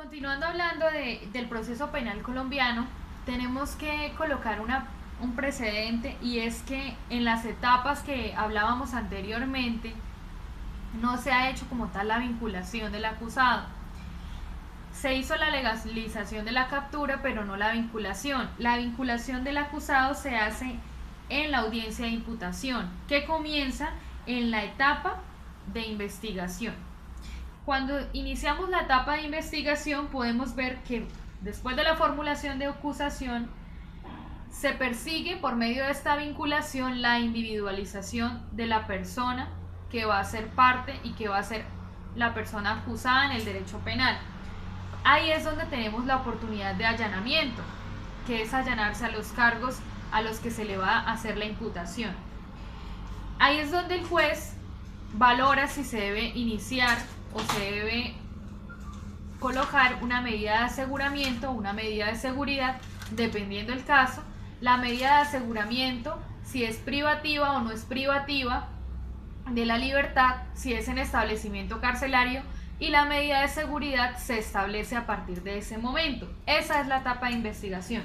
Continuando hablando del proceso penal colombiano, tenemos que colocar un precedente, y es que en las etapas que hablábamos anteriormente no se ha hecho como tal la vinculación del acusado. Se hizo la legalización de la captura, pero no la vinculación. La vinculación del acusado se hace en la audiencia de imputación, que comienza en la etapa de investigación. Cuando iniciamos la etapa de investigación, podemos ver que después de la formulación de acusación se persigue por medio de esta vinculación la individualización de la persona que va a ser parte y que va a ser la persona acusada en el derecho penal. Ahí es donde tenemos la oportunidad de allanamiento, que es allanarse a los cargos a los que se le va a hacer la imputación. Ahí es donde el juez valora si se debe iniciar o se debe colocar una medida de aseguramiento o una medida de seguridad, dependiendo del caso. La medida de aseguramiento, si es privativa o no es privativa de la libertad, si es en establecimiento carcelario, y la medida de seguridad se establece a partir de ese momento. Esa es la etapa de investigación.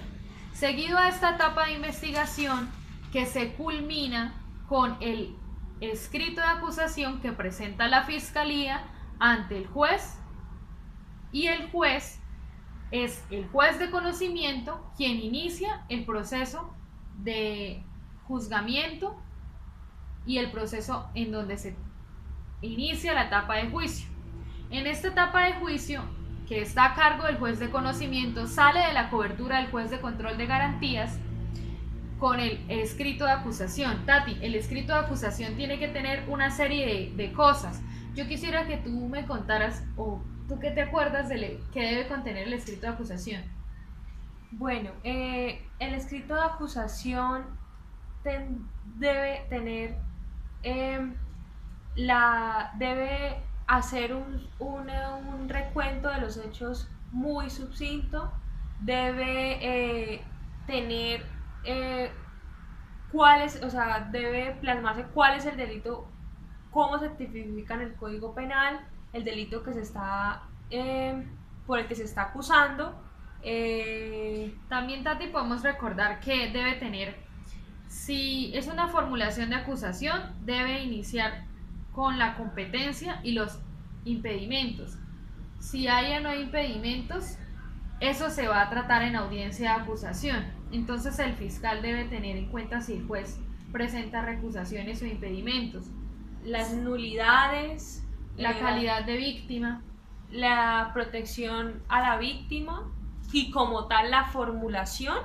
Seguido a esta etapa de investigación, que se culmina con el escrito de acusación que presenta la fiscalía ante el juez, y el juez es el juez de conocimiento quien inicia el proceso de juzgamiento y el proceso en donde se inicia la etapa de juicio. En esta etapa de juicio, que está a cargo del juez de conocimiento, sale de la cobertura del juez de control de garantías con el escrito de acusación. Tati, el escrito de acusación tiene que tener una serie de cosas. Yo quisiera que tú me contaras, o tú qué te acuerdas de qué debe contener el escrito de acusación. Bueno, el escrito de acusación debe tener, debe hacer un recuento de los hechos muy sucinto, debe tener debe plasmarse cuál es el delito, cómo se tipifica en el Código Penal el delito que se está por el que se está acusando. También, Tati, podemos recordar que debe tener, si es una formulación de acusación, debe iniciar con la competencia y los impedimentos. Si hay o no hay impedimentos, eso se va a tratar en audiencia de acusación. Entonces el fiscal debe tener en cuenta si el juez presenta recusaciones o impedimentos. Las nulidades, La calidad de víctima, la protección a la víctima y como tal la formulación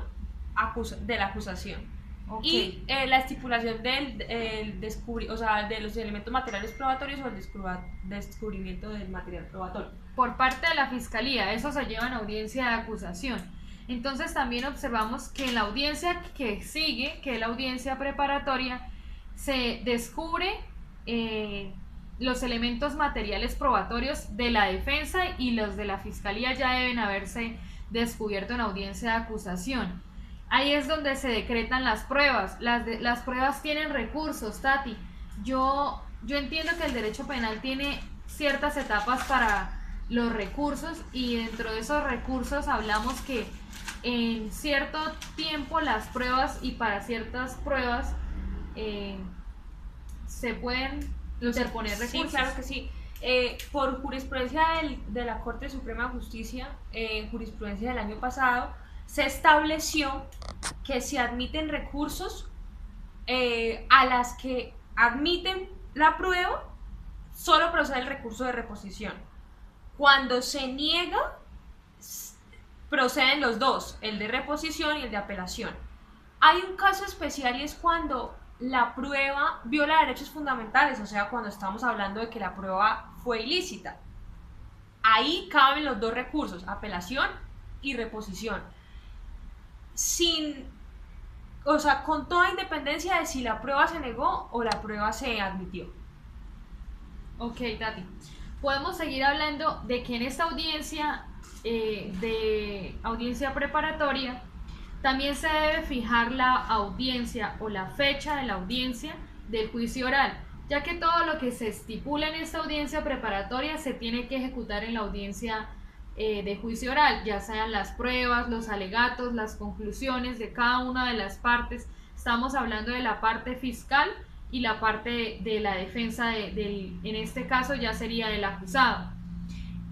de la acusación. Okay. Y la estipulación de los elementos materiales probatorios o el descubrimiento del material probatorio. Por parte de la fiscalía, eso se lleva en audiencia de acusación. Entonces también observamos que en la audiencia que sigue, que es la audiencia preparatoria, se descubre los elementos materiales probatorios de la defensa, y los de la fiscalía ya deben haberse descubierto en audiencia de acusación. Ahí es donde se decretan las pruebas. Las pruebas tienen recursos, Tati. Yo entiendo que el derecho penal tiene ciertas etapas para los recursos, y dentro de esos recursos hablamos que en cierto tiempo las pruebas, y para ciertas pruebas se pueden interponer recursos. Sí, claro que sí. Por jurisprudencia de la Corte Suprema de Justicia, jurisprudencia del año pasado, se estableció que se admiten recursos a las que admiten la prueba, solo procede el recurso de reposición. Cuando se niega, proceden los dos, el de reposición y el de apelación. Hay un caso especial, y es cuando la prueba viola derechos fundamentales, o sea, cuando estamos hablando de que la prueba fue ilícita. Ahí caben los dos recursos, apelación y reposición, con toda independencia de si la prueba se negó o la prueba se admitió. Ok, Tati. Podemos seguir hablando de que en esta audiencia de audiencia preparatoria también se debe fijar la audiencia o la fecha de la audiencia del juicio oral, ya que todo lo que se estipula en esta audiencia preparatoria se tiene que ejecutar en la audiencia de juicio oral, ya sean las pruebas, los alegatos, las conclusiones de cada una de las partes. Estamos hablando de la parte fiscal y la parte de la defensa en este caso ya sería del acusado.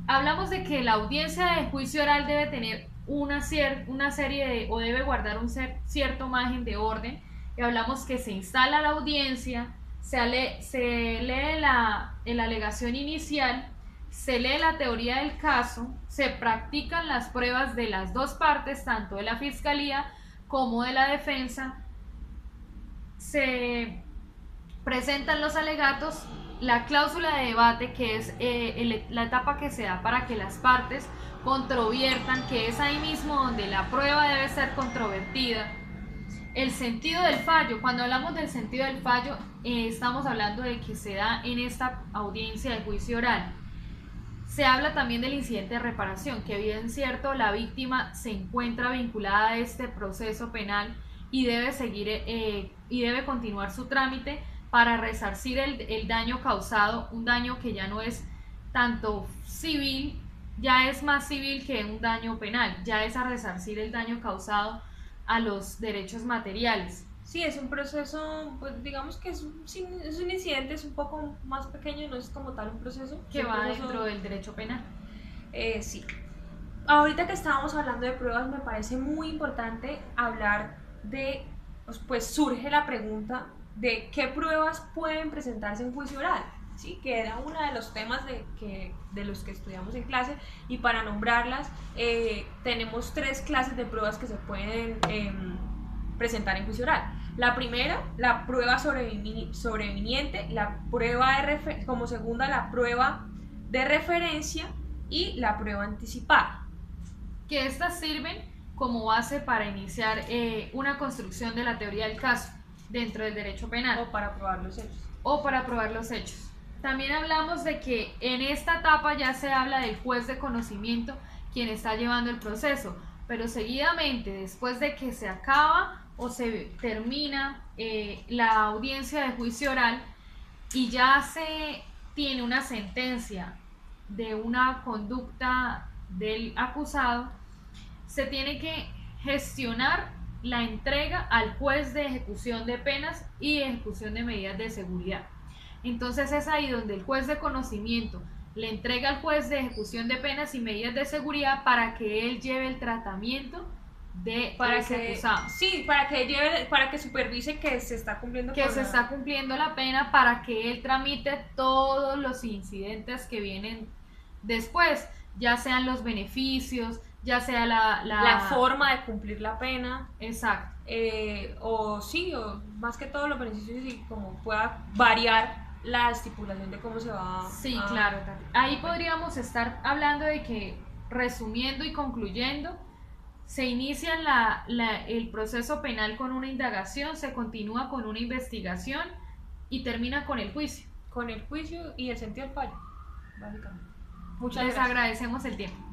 Hablamos de que la audiencia de juicio oral debe tener una serie o debe guardar un cierto margen de orden, y hablamos que se instala la audiencia, se lee la alegación inicial, se lee la teoría del caso, se practican las pruebas de las dos partes, tanto de la fiscalía como de la defensa, se presentan los alegatos, la cláusula de debate, que es la etapa que se da para que las partes controviertan, que es ahí mismo donde la prueba debe ser controvertida. El sentido del fallo, cuando hablamos del sentido del fallo, estamos hablando de que se da en esta audiencia de juicio oral. Se habla también del incidente de reparación, que bien cierto, la víctima se encuentra vinculada a este proceso penal y debe seguir y debe continuar su trámite para resarcir el daño causado, un daño que ya no es tanto civil, ya es más civil que un daño penal, ya es a resarcir el daño causado a los derechos materiales. Sí, es un proceso, pues digamos que es un incidente, es un poco más pequeño, no es como tal un proceso. Que va proceso, dentro del derecho penal. Sí. Ahorita que estábamos hablando de pruebas, me parece muy importante hablar de, pues surge la pregunta de qué pruebas pueden presentarse en juicio oral, ¿sí? Que era uno de los temas de los que estudiamos en clase, y para nombrarlas tenemos 3 clases de pruebas que se pueden presentar en juicio oral. La primera, la prueba sobreviniente, la prueba como segunda, la prueba de referencia y la prueba anticipada. Que estas sirven como base para iniciar una construcción de la teoría del caso dentro del derecho penal. O para probar los hechos. O para probar los hechos. También hablamos de que en esta etapa ya se habla del juez de conocimiento, quien está llevando el proceso, pero seguidamente, después de que se acaba o se termina la audiencia de juicio oral y ya se tiene una sentencia de una conducta del acusado, se tiene que gestionar la entrega al juez de ejecución de penas y ejecución de medidas de seguridad. Entonces es ahí donde el juez de conocimiento le entrega al juez de ejecución de penas y medidas de seguridad para que él lleve el tratamiento de ese acusado. Sí, para que supervise que se está cumpliendo está cumpliendo la pena, para que él tramite todos los incidentes que vienen después, ya sean los beneficios, ya sea la forma de cumplir la pena. Exacto. O más que todo los beneficios, y como pueda variar la estipulación de cómo se va. Sí, claro. Ahí podríamos estar hablando de que, resumiendo y concluyendo, se inicia el proceso penal con una indagación, se continúa con una investigación y termina con el juicio. Con el juicio y el sentido del fallo, básicamente. Muchas gracias. Les agradecemos el tiempo.